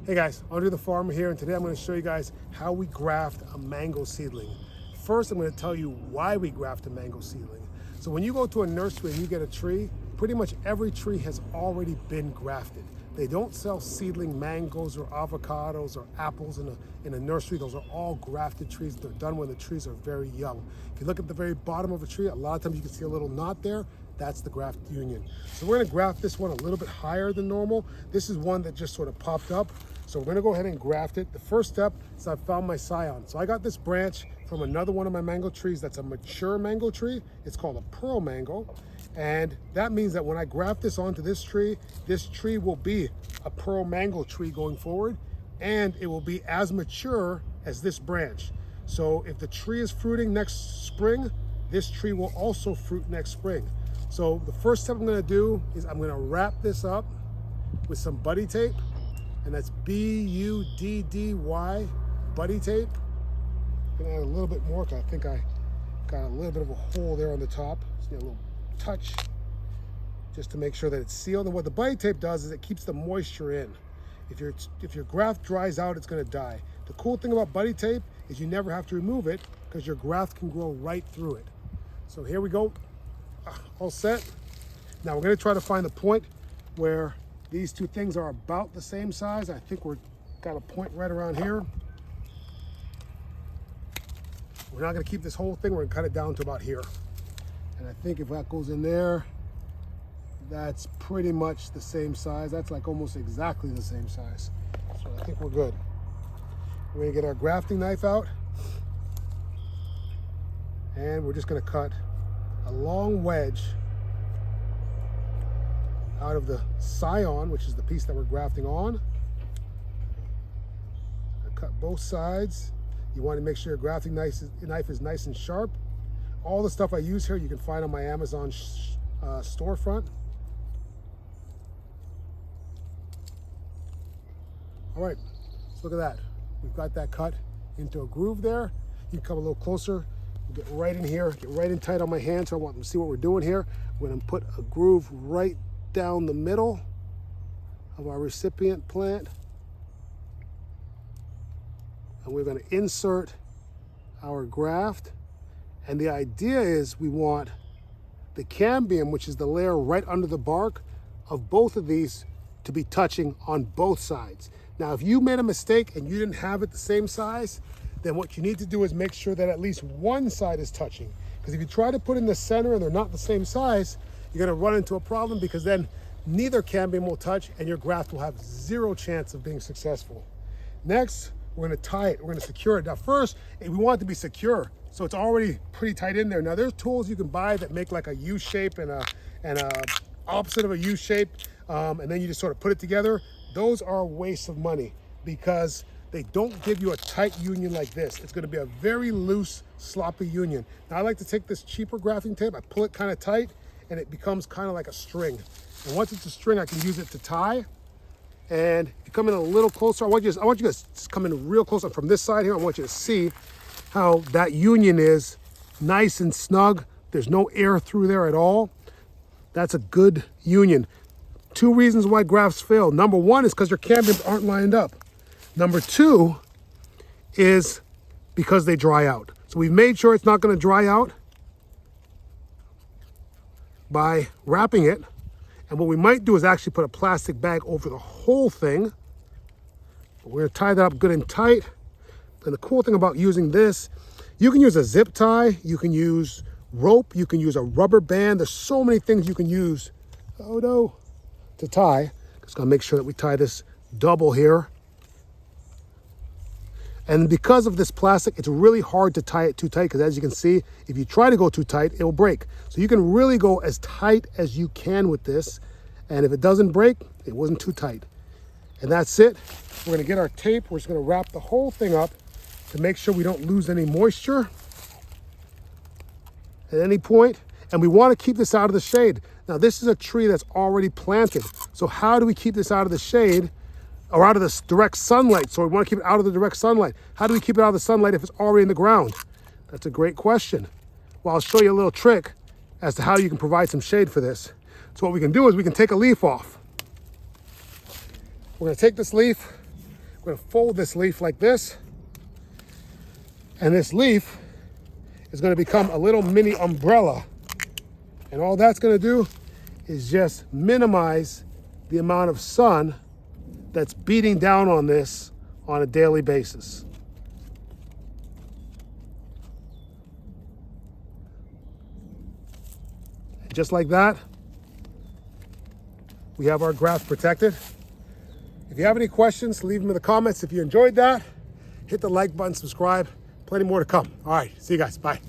Hey guys, Andrethefarmer here, and today I'm going to show you guys how we graft a mango seedling. First, I'm going to tell you why we graft a mango seedling. So when you go to a nursery and you get a tree, pretty much every tree has already been grafted. They don't sell seedling mangoes or avocados or apples in a nursery. Those are all grafted trees. They're done when the trees are very young. If you look at the very bottom of a tree, a lot of times you can see a little knot there. That's the graft union. So we're gonna graft this one a little bit higher than normal. This is one that just sort of popped up. So we're gonna go ahead and graft it. The first step is I found my scion. So I got this branch from another one of my mango trees that's a mature mango tree. It's called a pearl mango. And that means that when I graft this onto this tree will be a pearl mango tree going forward, and it will be as mature as this branch. So if the tree is fruiting next spring, this tree will also fruit next spring. So the first step I'm gonna do is I'm gonna wrap this up with some buddy tape, and that's B-U-D-D-Y, buddy tape. I'm gonna add a little bit more because I think I got a little bit of a hole there on the top. Just need a little touch just to make sure that it's sealed. And what the buddy tape does is it keeps the moisture in. If your graft dries out, it's gonna die. The cool thing about buddy tape is you never have to remove it because your graft can grow right through it. So here we go. All set. Now we're going to try to find the point where these two things are about the same size. I think we're got a point right around here. We're not going to keep this whole thing. We're going to cut it down to about here. And I think if that goes in there, that's pretty much the same size. That's like almost exactly the same size. So I think we're good. We're going to get our grafting knife out. And we're just going to cut a long wedge out of the scion, which is the piece that we're grafting on. I cut both sides. You want to make sure your grafting knife is nice and sharp. All the stuff I use here you can find on my Amazon storefront. All right, let's look at that. We've got that cut into a groove there. You can come a little closer. Get right in here, get right in tight on my hand so I want them to see what we're doing here. We're going to put a groove right down the middle of our recipient plant. And we're going to insert our graft. And the idea is we want the cambium, which is the layer right under the bark of both of these, to be touching on both sides. Now, if you made a mistake and you didn't have it the same size, then what you need to do is make sure that at least one side is touching. Because if you try to put in the center and they're not the same size, you're gonna run into a problem because then neither cambium will touch and your graft will have zero chance of being successful. Next, we're gonna tie it, we're gonna secure it. Now first, we want it to be secure, so it's already pretty tight in there. Now there's tools you can buy that make like a U shape and a opposite of a U shape, and then you just sort of put it together. Those are a waste of money because they don't give you a tight union like this. It's gonna be a very loose, sloppy union. Now I like to take this cheaper grafting tape, I pull it kind of tight, and it becomes kind of like a string. And once it's a string, I can use it to tie. And if you come in a little closer, I want you guys to come in real close. From this side here, I want you to see how that union is nice and snug. There's no air through there at all. That's a good union. Two reasons why grafts fail. Number one is because your cambiums aren't lined up. Number two is because they dry out. So we've made sure it's not going to dry out by wrapping it. And what we might do is actually put a plastic bag over the whole thing. But we're going to tie that up good and tight. And the cool thing about using this, you can use a zip tie, you can use rope, you can use a rubber band. There's so many things you can use to tie. Just going to make sure that we tie this double here. And because of this plastic, it's really hard to tie it too tight because as you can see, if you try to go too tight, it will break. So you can really go as tight as you can with this. And if it doesn't break, it wasn't too tight. And that's it. We're gonna get our tape. We're just gonna wrap the whole thing up to make sure we don't lose any moisture at any point. And we wanna keep this out of the shade. Now this is a tree that's already planted. So how do we keep this out of the shade? Or out of the direct sunlight? So we want to keep it out of the direct sunlight. How do we keep it out of the sunlight if it's already in the ground? That's a great question. Well, I'll show you a little trick as to how you can provide some shade for this. So what we can do is we can take a leaf off. We're going to take this leaf, We're gonna fold this leaf like this. And this leaf is gonna become a little mini umbrella. And all that's gonna do is just minimize the amount of sun that's beating down on this on a daily basis. And just like that, we have our graft protected. If you have any questions, leave them in the comments. If you enjoyed that, hit the like button, subscribe. Plenty more to come. All right, see you guys, bye.